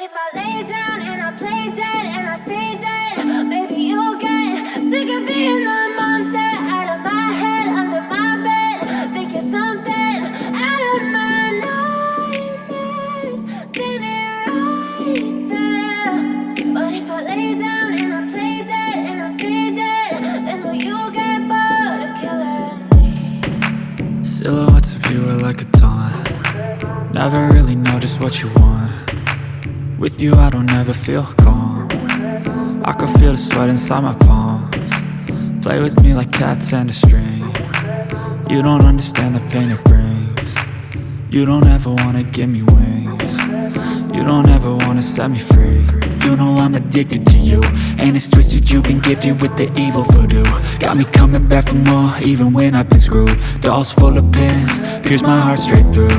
if I lay down and I play dead and I stay dead? Maybe you'll get sick of being the monster out of my head, under my bed. Think you're something out of my nightmares, standing right there. But if I lay down and I play dead and I stay dead, then will you get bored of killing me? Silhouettes of you are like a taunt. Never really know just what you want. With you I don't ever feel calm. I can feel the sweat inside my palms. Play with me like cats and a string. You don't understand the pain it brings. You don't ever wanna give me wings. You don't ever wanna set me free. You know I'm addicted to you, and it's twisted, you've been gifted with the evil voodoo. Got me coming back for more, even when I've been screwed. Dolls full of pins, pierce my heart straight through.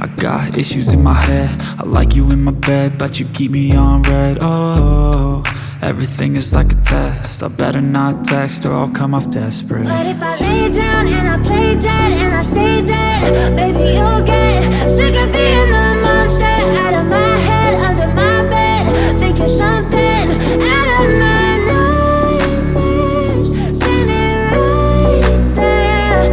I got issues in my head, I like you in my bed, but you keep me on red. Oh, everything is like a test, I better not text or I'll come off desperate. But if I lay down and I play dead and I stay dead, baby you'll get sick of being the monster out of my head, under my bed. Think you're something out of my nightmares, standing right there.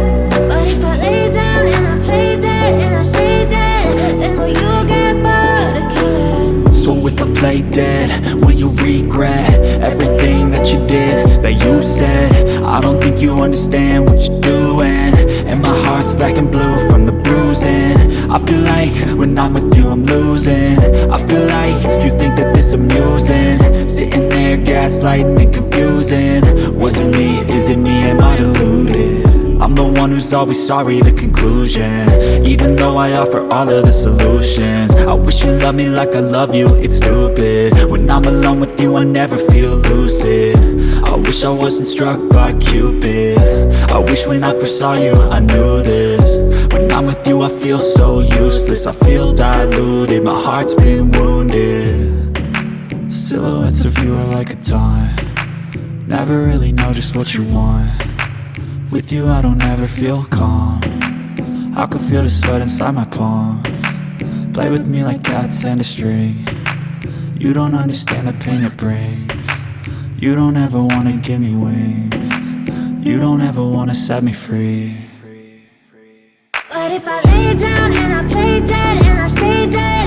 But if I lay down and I play dead and I stay dead, then will you get bored of killing me? So if I play dead, will you regret everything that you did, that you said? I don't think you understand what you're doing, and my heart's black and blue from the bruising. I feel like when I'm with you I'm losing. I feel like you think that this amusing, sitting there gaslighting and confusing. Was it me? Is it me? Am I deluded? I'm the one who's always sorry, the conclusion, even though I offer all of the solutions. I wish you loved me like I love you, it's stupid. When I'm alone with you I never feel lucid. I wish I wasn't struck by Cupid. I wish when I first saw you I knew this. When I'm with you I feel so useless, I feel diluted, my heart's been wounded. Silhouettes of you are like a taunt. Never really know just what you want. With you I don't ever feel calm. I can feel the sweat inside my palms. Play with me like cats and a string. You don't understand the pain it brings. You don't ever wanna give me wings. You don't ever wanna set me free. But if I lay down and I play dead and I stay dead,